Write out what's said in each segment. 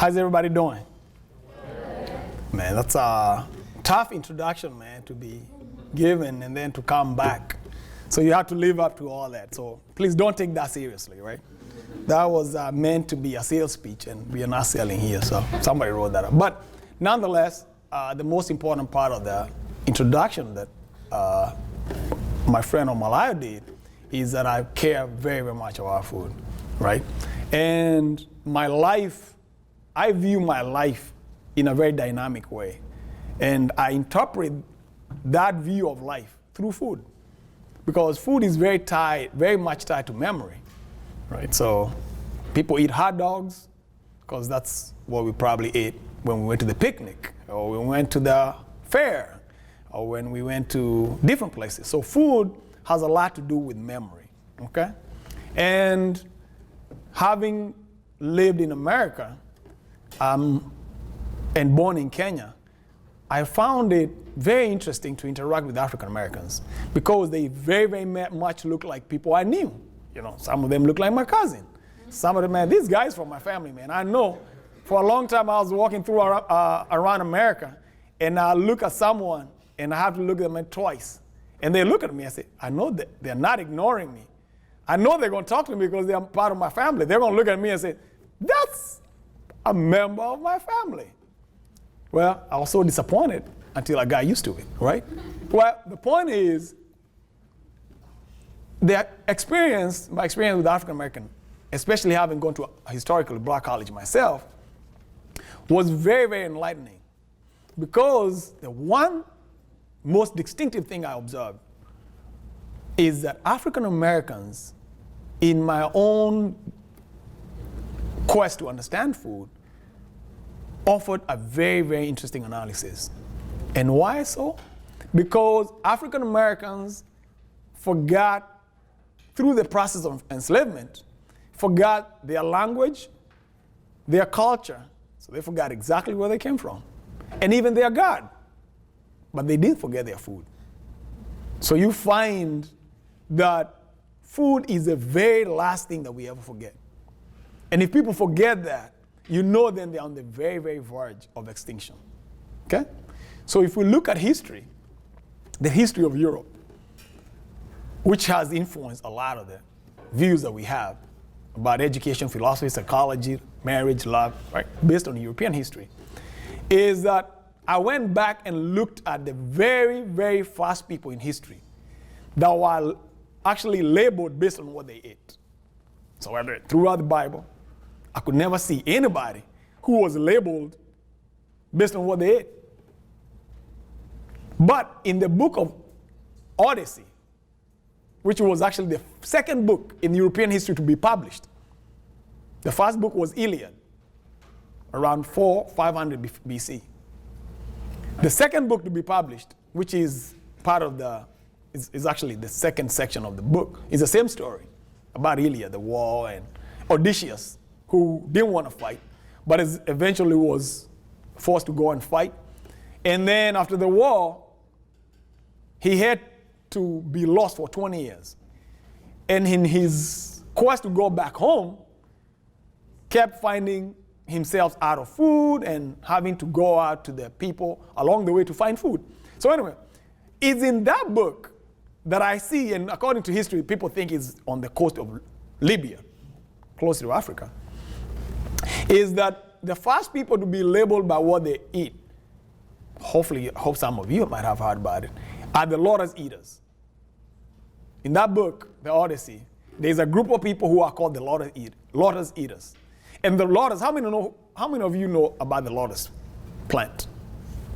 How's everybody doing? Man, that's a tough introduction, man, to be given and then to come back. So you have to live up to all that. So please don't take that seriously, right? That was meant to be a sales speech, and we are not selling here, so somebody wrote that up. But nonetheless, the most important part of the introduction that my friend Omalayo did is that I care very, very much about food, right? And my life, I view my life in a very dynamic way. And I interpret that view of life through food. Because food is very much tied to memory, right? So people eat hot dogs because that's what we probably ate when we went to the picnic, or when we went to the fair, or when we went to different places. So food has a lot to do with memory, okay? And having lived in America and born in Kenya, I found it very interesting to interact with African Americans because they very, very much look like people I knew. You know, some of them look like my cousin. Some of them, man, these guys from my family, man. I know for a long time I was walking through around America, and I look at someone and I have to look at them twice. And they look at me and say, I know that they're not ignoring me. I know they're going to talk to me because they're part of my family. They're going to look at me and say, that's a member of my family. Well, I was so disappointed until I got used to it, right? Well, the point is, my experience with African American, especially having gone to a historically black college myself, was very, very enlightening. Because the one most distinctive thing I observed is that African Americans, in my own quest to understand food, offered a very, very interesting analysis. And why so? Because African Americans forgot, through the process of enslavement, forgot their language, their culture, so they forgot exactly where they came from, and even their God. But they didn't forget their food. So you find that food is the very last thing that we ever forget. And if people forget that, you know then they're on the very, very verge of extinction, okay? So if we look at history, the history of Europe, which has influenced a lot of the views that we have about education, philosophy, psychology, marriage, love, right, based on European history, is that I went back and looked at the very, very first people in history that were actually labeled based on what they ate. So throughout the Bible, I could never see anybody who was labeled based on what they ate. But in the book of Odyssey, which was actually the second book in European history to be published, the first book was Iliad, around 500 BC. The second book to be published, which is part of is actually the second section of the book, is the same story about Iliad, the war, and Odysseus, who didn't want to fight, but eventually was forced to go and fight. And then after the war, he had to be lost for 20 years. And in his quest to go back home, kept finding himself out of food and having to go out to the people along the way to find food. So anyway, it's in that book that I see, and according to history, people think it's on the coast of Libya, close to Africa, is that the first people to be labeled by what they eat, I hope some of you might have heard about it, are the lotus eaters. In that book, the Odyssey, there's a group of people who are called the lotus eaters. And the lotus, how many of you know about the lotus plant?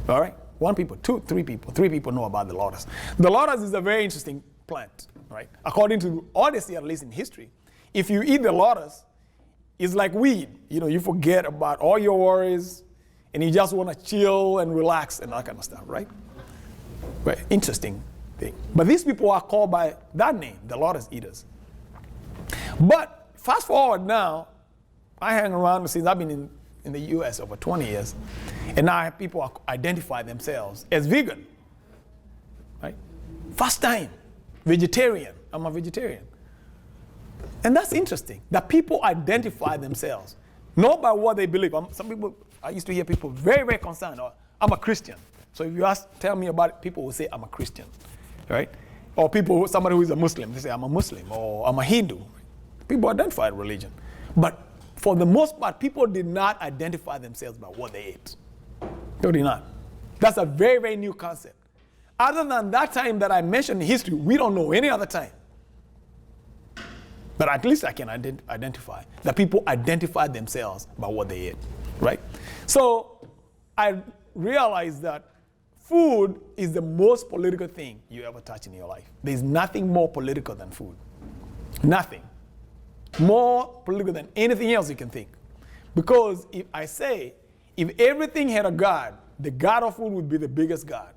All right? One people, two, three people know about the lotus. The lotus is a very interesting plant, right? According to Odyssey, at least in history, if you eat the lotus, it's like weed. You know, you forget about all your worries, and you just want to chill and relax and that kind of stuff, right? Right, interesting thing. But these people are called by that name, the lotus eaters. But fast forward now, I hang around since I've been in the US over 20 years, and now people identify themselves as vegan, right? First time, vegetarian, I'm a vegetarian. And that's interesting, that people identify themselves not by what they believe. Some people, I used to hear people very, very concerned. Oh, I'm a Christian. So if you tell me about it, people will say I'm a Christian, right? Or somebody who is a Muslim, they say I'm a Muslim or I'm a Hindu. People identify religion. But for the most part, people did not identify themselves by what they ate. They did not. That's a very, very new concept. Other than that time that I mentioned in history, we don't know any other time. But at least I can identify that people identify themselves by what they ate, right? So I realized that food is the most political thing you ever touch in your life. There's nothing more political than food. Nothing. More political than anything else you can think. Because if everything had a God, the God of food would be the biggest God.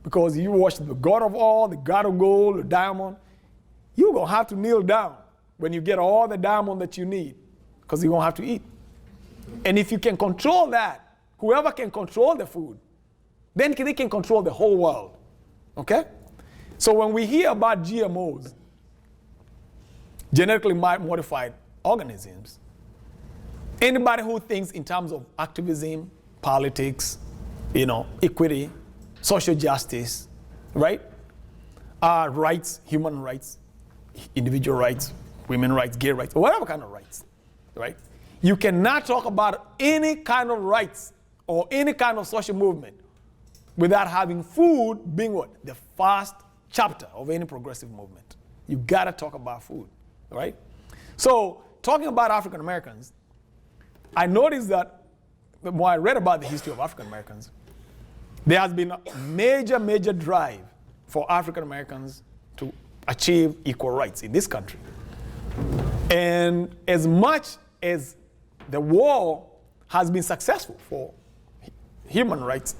Because you worship the God of all, the God of gold, the diamond, you're going to have to kneel down when you get all the diamond that you need, because you're going to have to eat. And if you can control that, whoever can control the food, then they can control the whole world. Okay? So when we hear about GMOs, genetically modified organisms, anybody who thinks in terms of activism, politics, equity, social justice, right? Rights, human rights, individual rights, women rights, gay rights, whatever kind of rights, right? You cannot talk about any kind of rights or any kind of social movement without having food being what? The first chapter of any progressive movement. You gotta talk about food, right? So talking about African Americans, I noticed that the more I read about the history of African Americans, there has been a major, major drive for African Americans to achieve equal rights in this country. And as much as the war has been successful for human rights,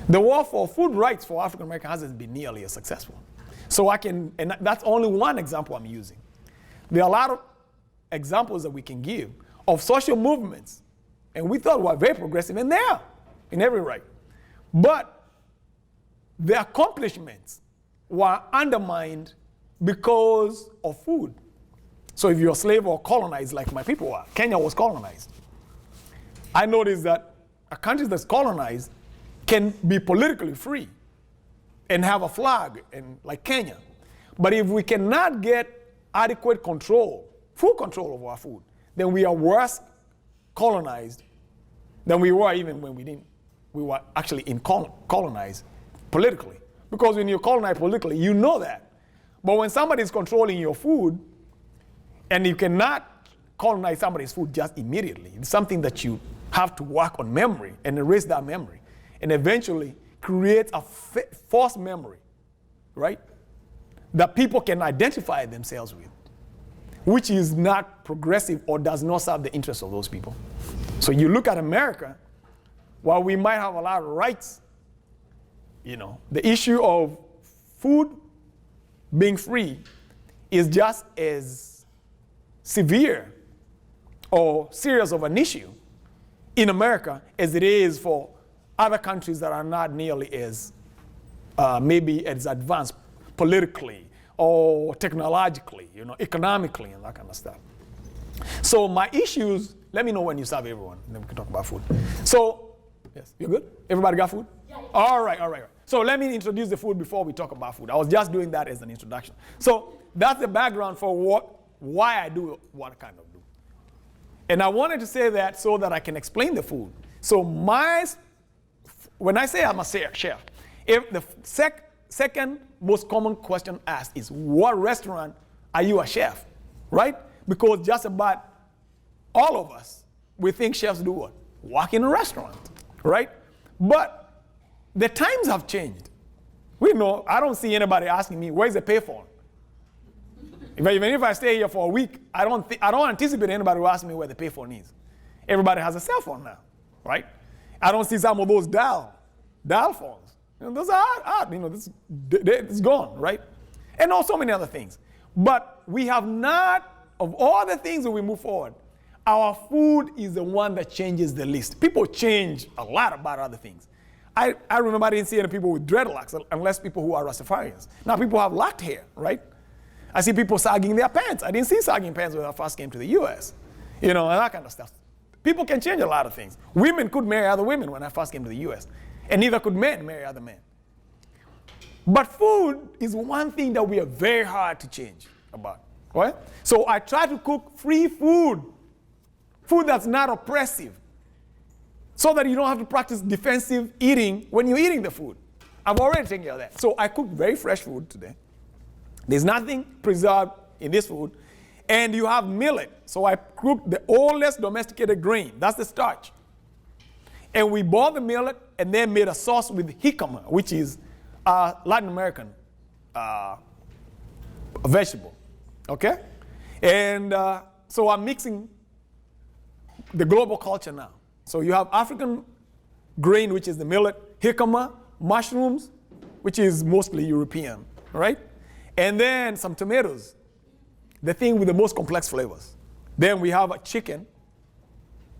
the war for food rights for African Americans hasn't been nearly as successful. So and that's only one example I'm using. There are a lot of examples that we can give of social movements, and we thought were very progressive, and they are in every right. But the accomplishments were undermined because of food. So if you're a slave or colonized like my people were, Kenya was colonized. I noticed that a country that's colonized can be politically free and have a flag like Kenya. But if we cannot get adequate control, full control of our food, then we are worse colonized than we were even when we were actually colonized politically. Because when you're colonized politically, you know that. But when somebody is controlling your food, and you cannot colonize somebody's food just immediately, it's something that you have to work on memory and erase that memory, and eventually create a false memory, right? That people can identify themselves with, which is not progressive or does not serve the interests of those people. So you look at America, while we might have a lot of rights, the issue of food being free is just as severe or serious of an issue in America as it is for other countries that are not nearly as maybe as advanced politically or technologically, economically and that kind of stuff. So my issues, let me know when you serve everyone, and then we can talk about food. So, yes, you good? Everybody got food? Yeah. All right. So let me introduce the food before we talk about food. I was just doing that as an introduction. So that's the background for why I do what I kind of do. And I wanted to say that so that I can explain the food. So when I say I'm a chef, if the second most common question asked is, what restaurant are you a chef, right? Because just about all of us, we think chefs do what? Work in a restaurant, right? But the times have changed. We know, I don't see anybody asking me, where's the payphone? Even if I stay here for a week, I don't anticipate anybody will ask me where the payphone is. Everybody has a cell phone now, right? I don't see some of those dial phones. Those are out. It's gone, right? And also many other things. But we have not, of all the things that we move forward, our food is the one that changes the least. People change a lot about other things. I remember I didn't see any people with dreadlocks unless people who are Rastafarians. Now people have locked hair, right? I see people sagging their pants. I didn't see sagging pants when I first came to the US, and that kind of stuff. People can change a lot of things. Women could marry other women when I first came to the US, and neither could men marry other men. But food is one thing that we are very hard to change about, right? So I try to cook free food, food that's not oppressive, so that you don't have to practice defensive eating when you're eating the food. I've already taken care of that. So I cook very fresh food today. There's nothing preserved in this food. And you have millet. So I cooked the oldest domesticated grain. That's the starch. And we boiled the millet and then made a sauce with jicama, which is a Latin American vegetable. Okay? And so I'm mixing the global culture now. So you have African grain, which is the millet, jicama, mushrooms, which is mostly European, right? And then some tomatoes, the thing with the most complex flavors. Then we have a chicken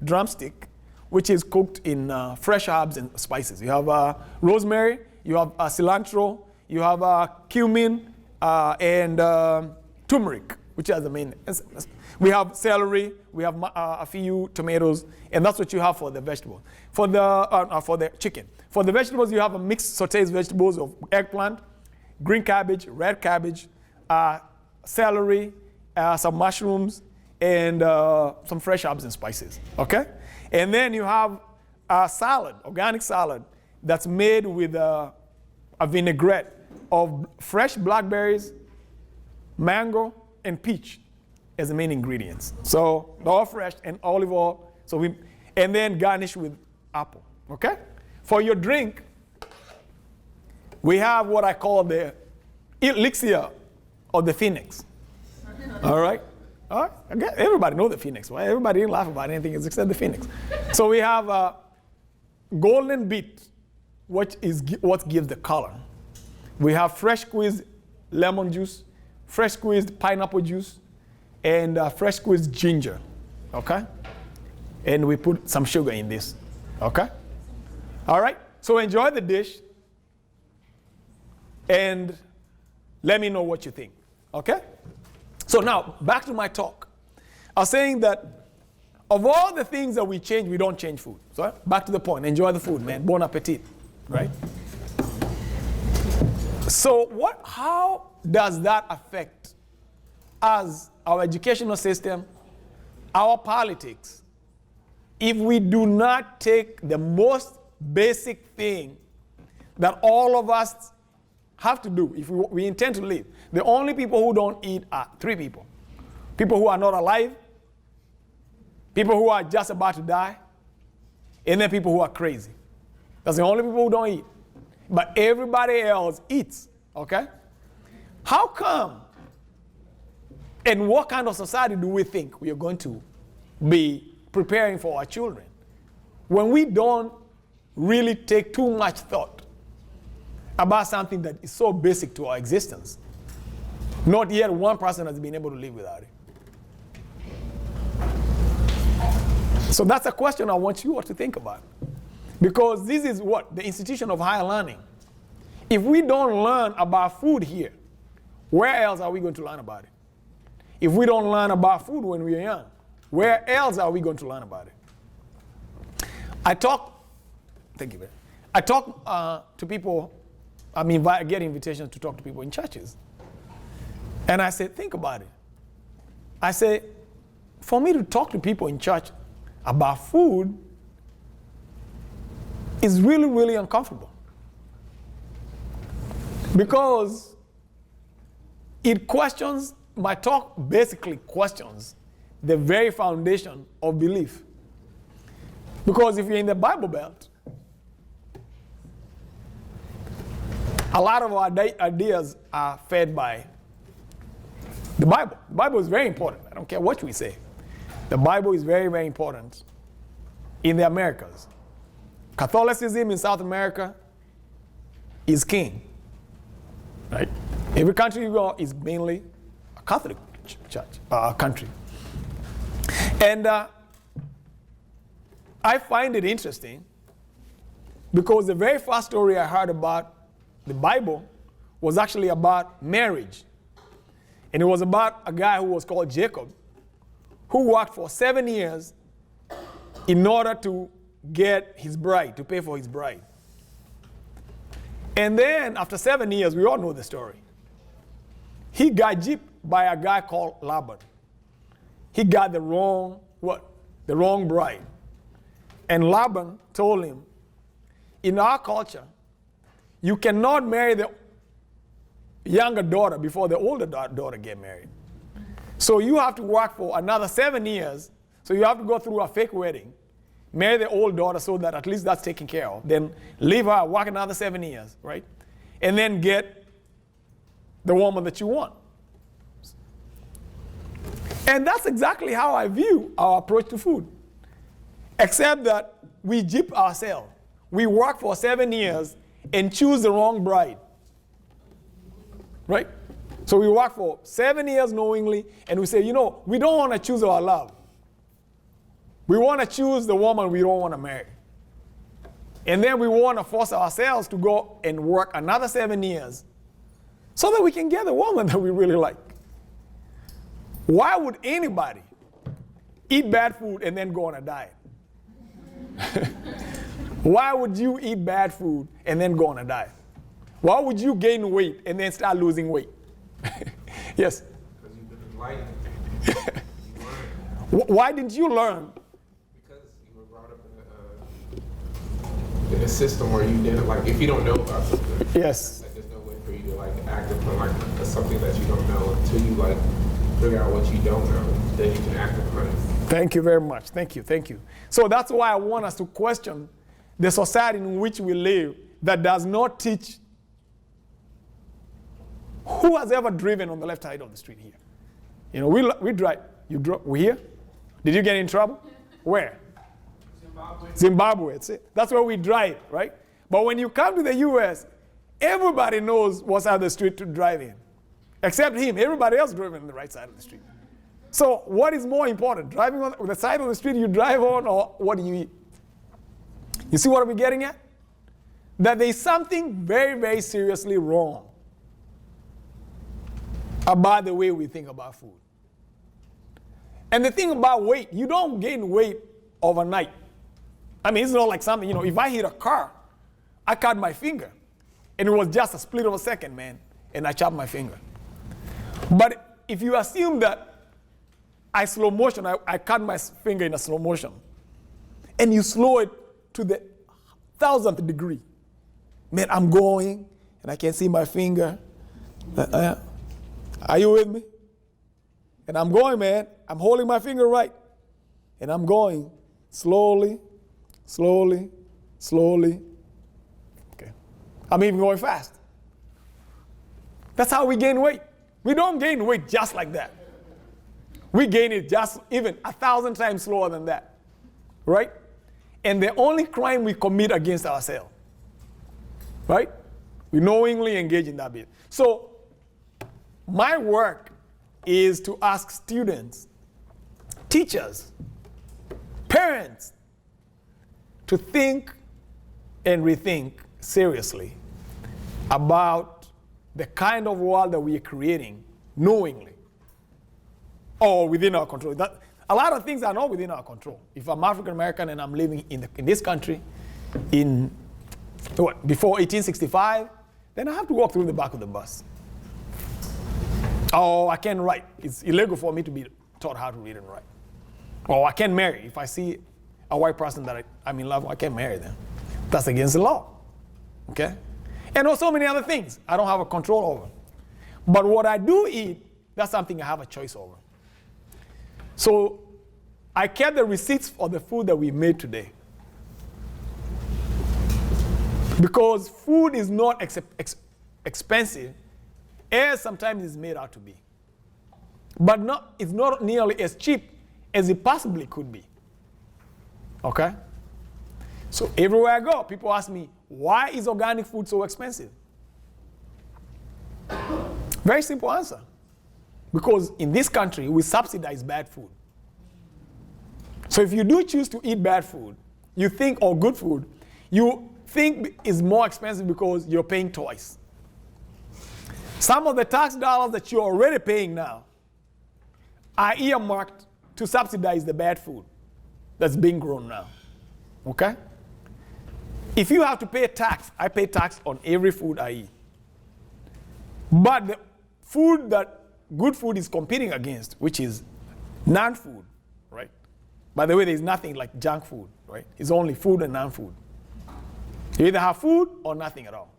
drumstick, which is cooked in fresh herbs and spices. You have rosemary, you have cilantro, you have cumin, and turmeric, which are the main. We have celery, we have a few tomatoes, and that's what you have for the vegetables. For the chicken. For the vegetables, you have a mixed sauteed vegetables of eggplant, green cabbage, red cabbage, celery, some mushrooms, and some fresh herbs and spices, okay? And then you have a salad, organic salad, that's made with a vinaigrette of fresh blackberries, mango, and peach as the main ingredients. So they're all fresh and olive oil. And then garnish with apple, okay? For your drink, we have what I call the elixir of the phoenix. All right? All right? Okay. Everybody knows the phoenix, right? Everybody didn't laugh about anything except the phoenix. So we have golden beet, what gives the color. We have fresh squeezed lemon juice, fresh squeezed pineapple juice, and fresh squeezed ginger, okay? And we put some sugar in this, okay? All right? So enjoy the dish, and let me know what you think, okay? So now, back to my talk. I was saying that of all the things that we change, we don't change food. So back to the point, enjoy the food, man, bon appetit, right? So how does that affect us, our educational system, our politics, if we do not take the most basic thing that all of us have to do if we intend to live? The only people who don't eat are three people. People who are not alive, people who are just about to die, and then people who are crazy. That's the only people who don't eat. But everybody else eats, okay? How come, and what kind of society do we think we are going to be preparing for our children when we don't really take too much thought about something that is so basic to our existence? Not yet one person has been able to live without it. So that's a question I want you all to think about. Because this is what? The institution of higher learning. If we don't learn about food here, where else are we going to learn about it? If we don't learn about food when we are young, where else are we going to learn about it? Thank you, man. I talk to people, get invitations to talk to people in churches. And I say, think about it. I say, for me to talk to people in church about food is really, really uncomfortable. Because my talk basically questions the very foundation of belief. Because if you're in the Bible Belt, a lot of our ideas are fed by the Bible. The Bible is very important. I don't care what we say. The Bible is very, very important in the Americas. Catholicism in South America is king, right? Every country you go is mainly a Catholic country. And I find it interesting because the very first story I heard about the Bible was actually about marriage. And it was about a guy who was called Jacob, who worked for 7 years in order to get his bride, to pay for his bride. And then after 7 years, we all know the story. He got gypped by a guy called Laban. He got the wrong bride. And Laban told him, in our culture, you cannot marry the younger daughter before the older daughter get married. So you have to work for another 7 years. So you have to go through a fake wedding, marry the old daughter so that at least that's taken care of. Then leave her, work another 7 years, right? And then get the woman that you want. And that's exactly how I view our approach to food. Except that we gyp ourselves. We work for 7 years and choose the wrong bride. Right? So we work for 7 years knowingly, and we say, you know, we don't want to choose our love. We want to choose the woman we don't want to marry. And then we want to force ourselves to go and work another 7 years so that we can get the woman that we really like. Why would anybody eat bad food and then go on a diet? Why would you eat bad food and then go on a diet? Why would you gain weight and then start losing weight? Yes? Because you've been enlightened. Why didn't you learn? Because you were brought up in a system where you didn't, like, if you don't know about something, yes, like, there's no way for you to, like, act upon, like, something that you don't know until you, like, figure out what you don't know, then you can act upon it. Thank you very much. Thank you. Thank you. So that's why I want us to question the society in which we live that does not teach. Who has ever driven on the left side of the street here? You know, we drive. We here? Did you get in trouble? Where? Zimbabwe. That's it. That's where we drive, right? But when you come to the U.S., everybody knows what side of the street to drive in. Except him. Everybody else driving on the right side of the street. So what is more important? Driving on the side of the street you drive on, or what do you eat? You see what we're getting at? That there's something very, very seriously wrong about the way we think about food. And the thing about weight, you don't gain weight overnight. I mean, it's not like something, you know, if I hit a car, I cut my finger. And it was just a split of a second, man, and I chopped my finger. But if you assume that I cut my finger in a slow motion, and you slow it to the 1,000th degree, man, I'm going, and I can see my finger. Are you with me? And I'm going, man. I'm holding my finger right. And I'm going slowly, slowly, slowly. Okay. I'm even going fast. That's how we gain weight. We don't gain weight just like that. We gain it just even 1,000 times slower than that. Right? And the only crime we commit against ourselves. Right? We knowingly engage in that bit. So, my work is to ask students, teachers, parents to think and rethink seriously about the kind of world that we are creating knowingly or within our control. A lot of things are not within our control. If I'm African American and I'm living in this country before 1865, then I have to walk through the back of the bus. Oh, I can't write. It's illegal for me to be taught how to read and write. Or I can't marry. If I see a white person that I'm in love with, I can't marry them. That's against the law. Okay? And also many other things I don't have a control over. But what I do eat, that's something I have a choice over. So I kept the receipts for the food that we made today. Because food is not expensive as sometimes it's made out to be. But it's not nearly as cheap as it possibly could be. Okay? So everywhere I go, people ask me, why is organic food so expensive? Very simple answer. Because in this country, we subsidize bad food. So if you do choose to eat bad food, you think, or good food, you think is more expensive because you're paying twice. Some of the tax dollars that you're already paying now are earmarked to subsidize the bad food. that's being grown now. Okay? If you have to pay tax, I pay tax on every food I eat. But the food that good food is competing against, which is non-food, right? By the way, there's nothing like junk food, right? It's only food and non-food. You either have food or nothing at all.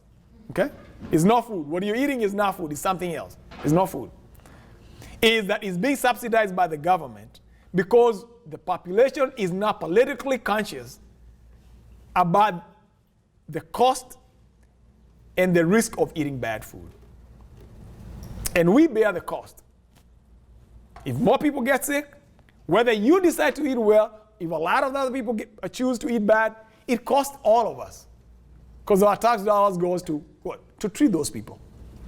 Okay? It's not food. What you're eating is not food. It's something else. It's not food. Is that it's being subsidized by the government because the population is not politically conscious about the cost and the risk of eating bad food. And we bear the cost. If more people get sick, whether you decide to eat well, if a lot of other people choose to eat bad, it costs all of us. Because our tax dollars goes to what? To treat those people.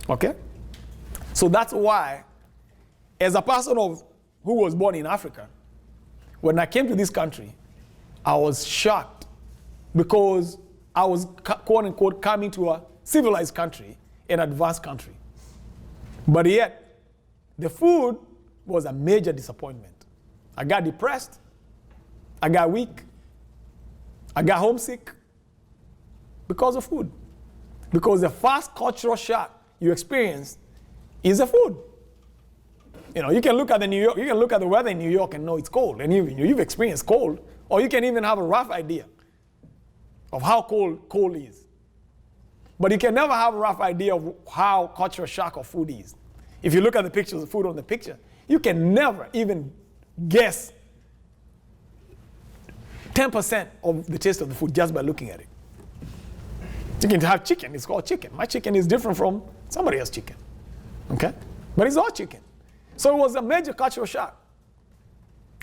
Okay? So that's why, as a person who was born in Africa, when I came to this country, I was shocked because I was, quote unquote, coming to a civilized country, an advanced country. But yet, the food was a major disappointment. I got depressed. I got weak. I got homesick because of food. Because the first cultural shock you experience is the food. You know, you can look at the weather in New York and know it's cold, and you've experienced cold, or you can even have a rough idea of how cold is. But you can never have a rough idea of how cultural shock of food is. If you look at the pictures of food on the picture, you can never even guess 10% of the taste of the food just by looking at it. You can have chicken, it's called chicken. My chicken is different from somebody else's chicken, okay? But it's all chicken. So it was a major cultural shock,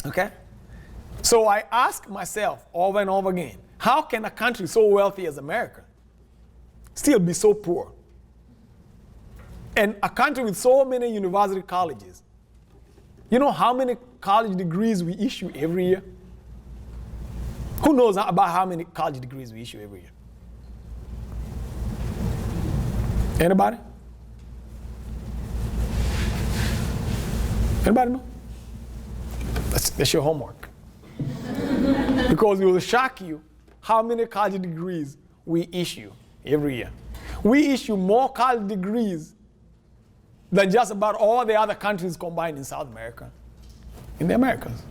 okay? So I ask myself over and over again, how can a country so wealthy as America still be so poor? And a country with so many university colleges, you know how many college degrees we issue every year? Who knows about how many college degrees we issue every year? Anybody? Anybody know? That's your homework. Because it will shock you how many college degrees we issue every year. We issue more college degrees than just about all the other countries combined in South America, in the Americas,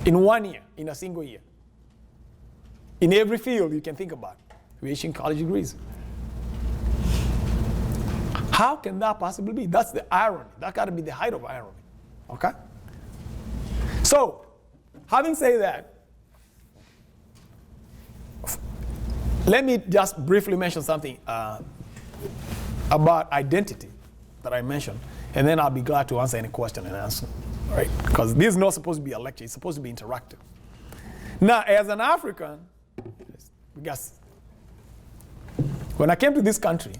in 1 year, in a single year. In every field you can think about, we're issuing college degrees. How can that possibly be? That's the irony. That got to be the height of irony. Okay? So, having said that, let me just briefly mention something about identity that I mentioned, and then I'll be glad to answer any question and answer. All right? Because this is not supposed to be a lecture, it's supposed to be interactive. Now, as an African, when I came to this country,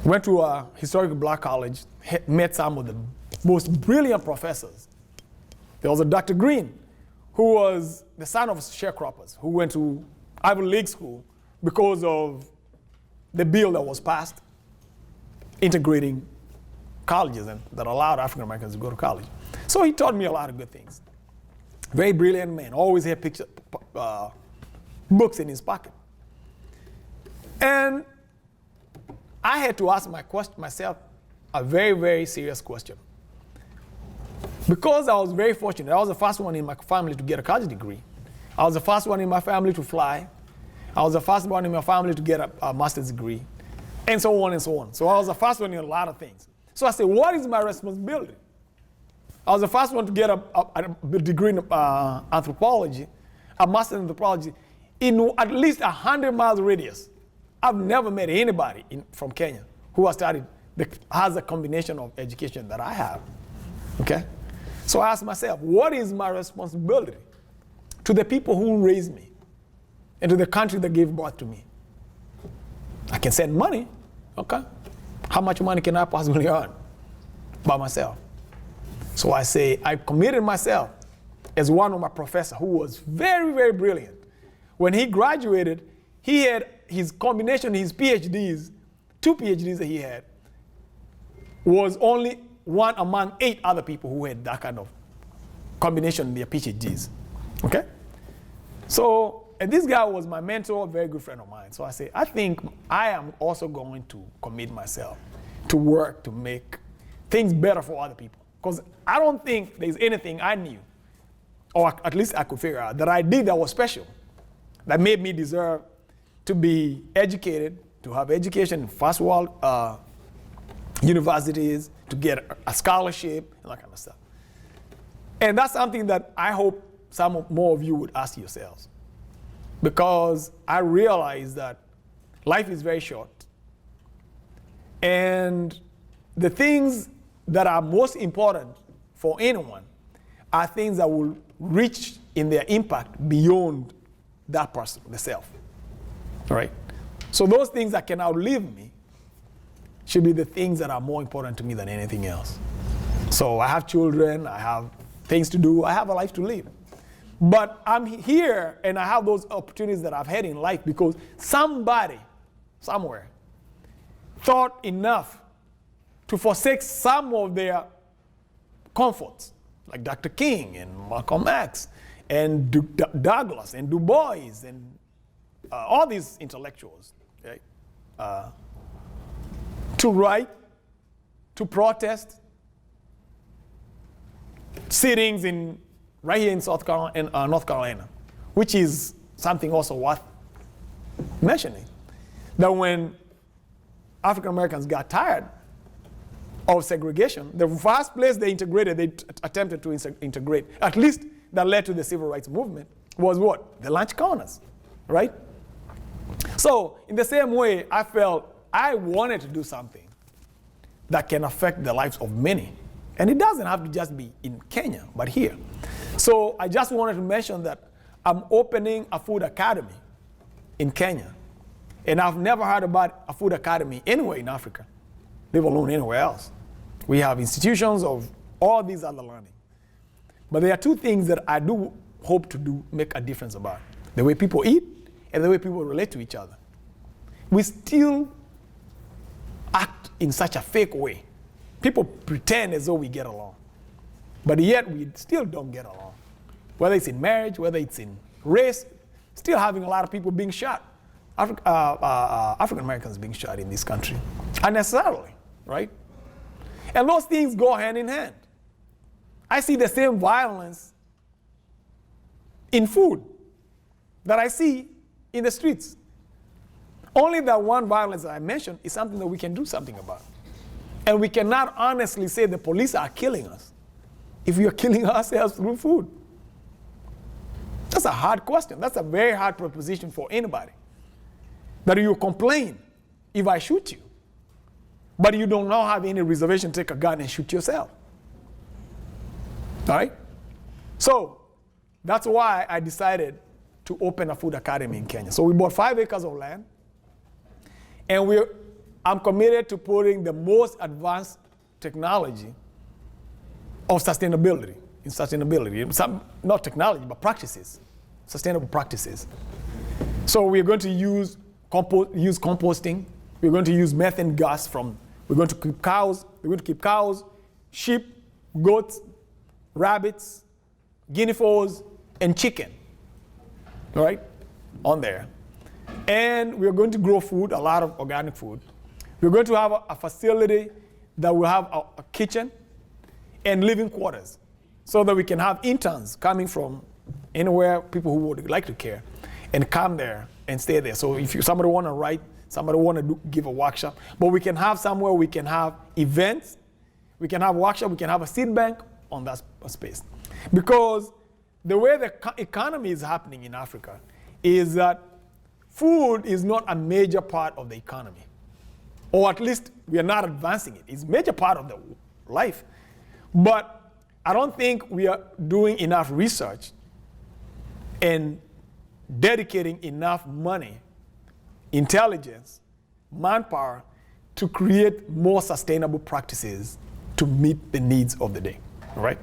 went to a historical black college, met some of the most brilliant professors. There was a Dr. Green, who was the son of sharecroppers, who went to Ivy League school because of the bill that was passed integrating colleges and that allowed African Americans to go to college. So he taught me a lot of good things. Very brilliant man, always had books in his pocket. And I had to ask myself a very, very serious question. Because I was very fortunate, I was the first one in my family to get a college degree. I was the first one in my family to fly. I was the first one in my family to get a master's degree, and so on and so on. So I was the first one in a lot of things. So I said, what is my responsibility? I was the first one to get a degree in anthropology, a master's in anthropology, in at least 100 miles radius. I've never met anybody from Kenya who has a combination of education that I have, okay? So I asked myself, what is my responsibility to the people who raised me and to the country that gave birth to me? I can send money, okay? How much money can I possibly earn by myself? So I say, I committed myself as one of my professors who was very, very brilliant. When he graduated, he had his combination, his PhDs, 2 PhDs that he had, was only one among 8 other people who had that kind of combination in their PhDs. Okay? So, and this guy was my mentor, a very good friend of mine. So I say, I think I am also going to commit myself to work to make things better for other people. Because I don't think there's anything I knew, or at least I could figure out, that I did that was special, that made me deserve to be educated, to have education in first world universities, to get a scholarship, and that kind of stuff. And that's something that I hope some more of you would ask yourselves. Because I realize that life is very short. And the things that are most important for anyone are things that will reach in their impact beyond that person, the self. All right? So those things that can outlive me should be the things that are more important to me than anything else. So I have children, I have things to do, I have a life to live. But I'm here and I have those opportunities that I've had in life because somebody, somewhere, thought enough to forsake some of their comforts, like Dr. King and Malcolm X and Douglas and Du Bois and all these intellectuals, okay? To write, to protest, sittings right here in North Carolina, which is something also worth mentioning. That when African Americans got tired of segregation, the first place they attempted to integrate, at least that led to the civil rights movement, was what? The lunch corners, right? So in the same way, I felt I wanted to do something that can affect the lives of many. And it doesn't have to just be in Kenya, but here. So I just wanted to mention that I'm opening a food academy in Kenya. And I've never heard about a food academy anywhere in Africa, let alone anywhere else. We have institutions of all these other learning. But there are two things that I do hope to make a difference about. The way people eat and the way people relate to each other. We still act in such a fake way. People pretend as though we get along. But yet we still don't get along. Whether it's in marriage, whether it's in race, still having a lot of people being shot. African Americans being shot in this country. Unnecessarily, right? And those things go hand in hand. I see the same violence in food that I see in the streets. Only that one violence that I mentioned is something that we can do something about. And we cannot honestly say the police are killing us if we are killing ourselves through food. That's a hard question. That's a very hard proposition for anybody. That you complain if I shoot you, but you don't now have any reservation to take a gun and shoot yourself. All right? So that's why I decided to open a food academy in Kenya. So we bought 5 acres of land, and I'm committed to putting the most advanced technology of sustainability, not technology, but practices, sustainable practices. So we're going to use composting. We're going to use methane gas we're going to keep cows, sheep, goats, rabbits, guinea fowls, and chicken, all right, on there. And we're going to grow food, a lot of organic food. We're going to have a facility that will have a kitchen and living quarters so that we can have interns coming from anywhere, people who would like to care, and come there and stay there. So if somebody want to write, somebody want to give a workshop, but we can have somewhere we can have events, we can have workshop, we can have a seed bank on that space. Because the way the economy is happening in Africa is that food is not a major part of the economy. Or at least we are not advancing it. It's a major part of the life. But I don't think we are doing enough research and dedicating enough money, intelligence, manpower to create more sustainable practices to meet the needs of the day, all right?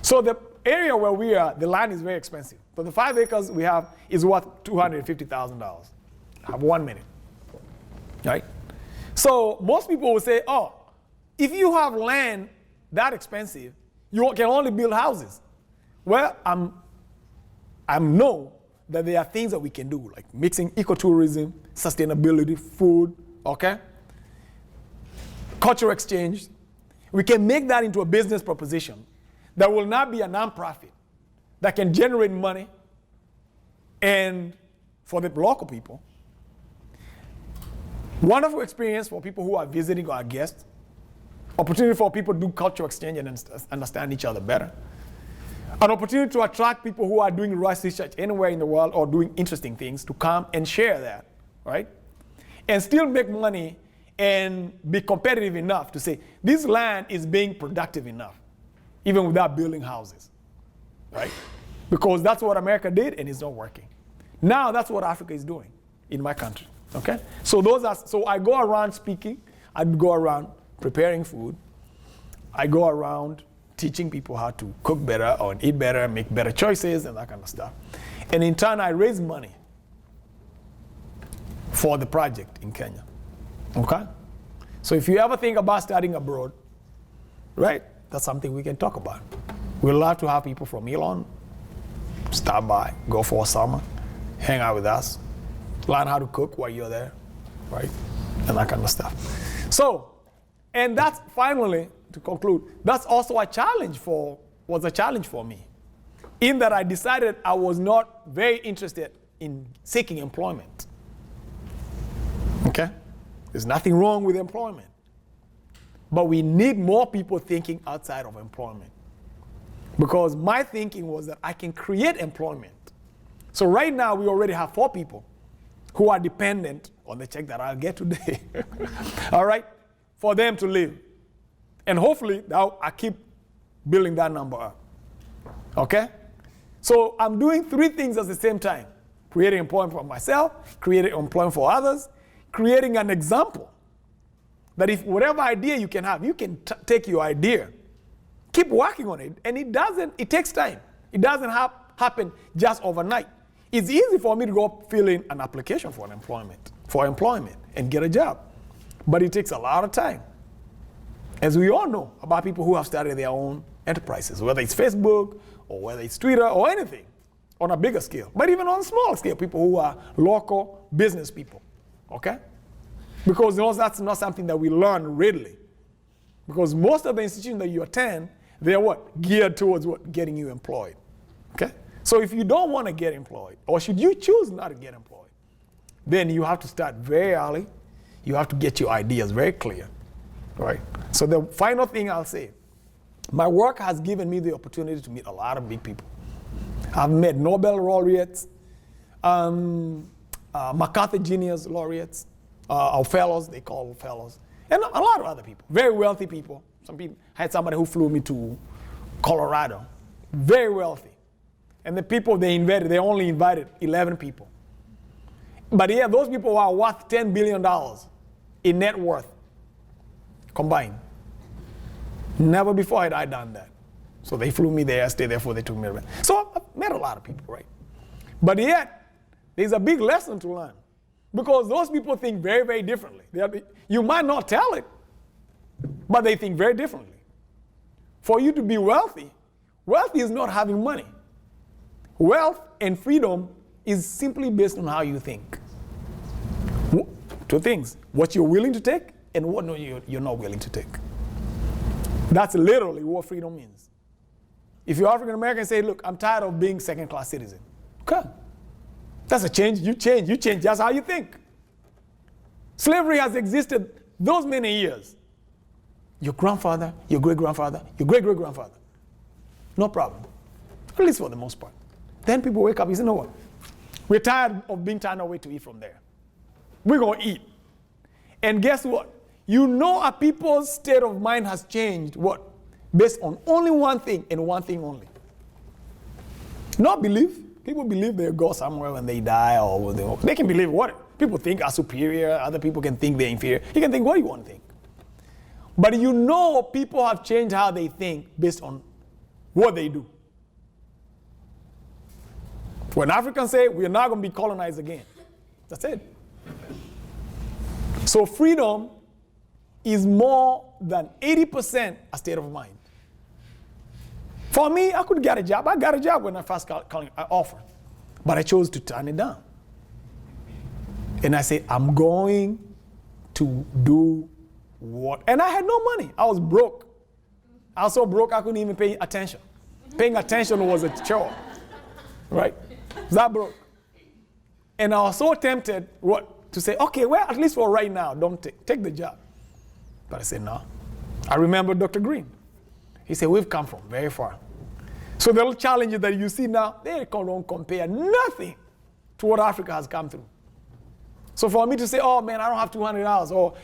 So the area where we are, the land is very expensive. So the 5 acres we have is worth $250,000. I have 1 minute, right? So most people will say, oh, if you have land that expensive, you can only build houses. Well, I'm I know that there are things that we can do, like mixing ecotourism, sustainability, food, okay? Cultural exchange. We can make that into a business proposition that will not be a nonprofit, that can generate money and for the local people. Wonderful experience for people who are visiting or guests. Opportunity for people to do cultural exchange and understand each other better. An opportunity to attract people who are doing research anywhere in the world or doing interesting things to come and share that, right? And still make money and be competitive enough to say, this land is being productive enough, even without building houses, right? Because that's what America did and it's not working. Now that's what Africa is doing in my country, okay? So I go around speaking, I go around preparing food, I go around teaching people how to cook better or eat better, make better choices and that kind of stuff. And in turn, I raise money for the project in Kenya, okay? So if you ever think about studying abroad, right, that's something we can talk about. We'd love to have people from Elon stop by, go for a summer, hang out with us, learn how to cook while you're there, right, and that kind of stuff. So, and that's finally, to conclude, that's also was a challenge for me, in that I decided I was not very interested in seeking employment. Okay? There's nothing wrong with employment. But we need more people thinking outside of employment. Because my thinking was that I can create employment. So right now we already have 4 people who are dependent on the check that I'll get today. All right? For them to live. And hopefully I keep building that number up. Okay? So I'm doing 3 things at the same time. Creating employment for myself, creating employment for others, creating an example. That if whatever idea you can have, you can take your idea, keep working on it, and it takes time. It doesn't happen just overnight. It's easy for me to go fill in an application for employment and get a job. But it takes a lot of time. As we all know about people who have started their own enterprises, whether it's Facebook or whether it's Twitter or anything on a bigger scale, but even on a small scale, people who are local business people, okay? Because that's not something that we learn readily. Because most of the institutions that you attend, they're what? Geared towards what? Getting you employed, okay? So if you don't want to get employed, or should you choose not to get employed, then you have to start very early. You have to get your ideas very clear, right? So the final thing I'll say, my work has given me the opportunity to meet a lot of big people. I've met Nobel laureates, MacArthur Genius laureates, or fellows, they call fellows, and a lot of other people, very wealthy people. Some people had somebody who flew me to Colorado, very wealthy. And the people they only invited 11 people. But yeah, those people are worth $10 billion in net worth combined. Never before had I done that. So they flew me there, I stayed there for they took me around. So I've met a lot of people, right? But yet, there's a big lesson to learn. Because those people think very, very differently. You might not tell it, but they think very differently. For you to be wealthy, wealth is not having money. Wealth and freedom is simply based on how you think. 2 things, what you're willing to take and what you're not willing to take. That's literally what freedom means. If you're African American, say, look, I'm tired of being second-class citizen. Okay. That's a change. You change just how you think. Slavery has existed those many years. Your grandfather, your great-grandfather, your great-great-grandfather. No problem. At least for the most part. Then people wake up and say, you know what? We're tired of being turned away to eat from there. We're going to eat. And guess what? You know a people's state of mind has changed, what? Based on only one thing and one thing only. Not belief. People believe they'll go somewhere when they die, or they can believe what people think are superior, other people can think they're inferior. You can think what you want to think. But you know people have changed how they think based on what they do. When Africans say we're not going to be colonized again, that's it. So freedom is more than 80% a state of mind. For me, I could get a job. I got a job when I first offered. But I chose to turn it down. And I said, I'm going to do what? And I had no money. I was broke. I was so broke I couldn't even pay attention. Paying attention was a chore, right? That broke. And I was so tempted to say, okay, well, at least for right now, don't take the job. But I said, no. I remember Dr. Green. He said, we've come from very far. So the little challenges that you see now, they don't compare nothing to what Africa has come through. So for me to say, oh man, I don't have $200, or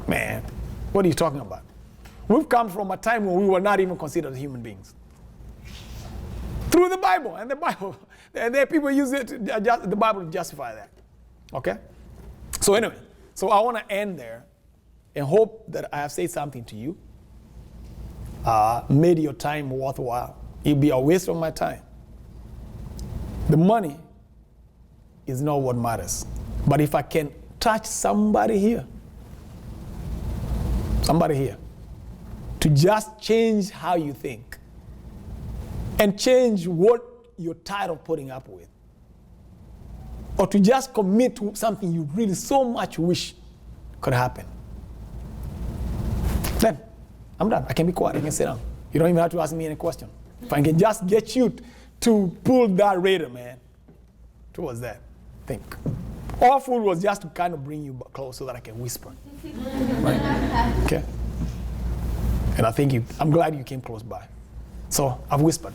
man, what are you talking about? We've come from a time when we were not even considered human beings. Through the Bible, and there people use the Bible to justify that. Okay? So anyway, so I want to end there and hope that I have said something to you. Made your time worthwhile. It'll be a waste of my time. The money is not what matters. But if I can touch somebody here, to just change how you think and change what you're tired of putting up with, or to just commit to something you really so much wish could happen, then I'm done. I can be quiet. I can sit down. You don't even have to ask me any question. If I can just get you to pull that radar, man, towards that, think. All food was just to kind of bring you close so that I can whisper. Right? Okay? And I'm glad you came close by. So I've whispered.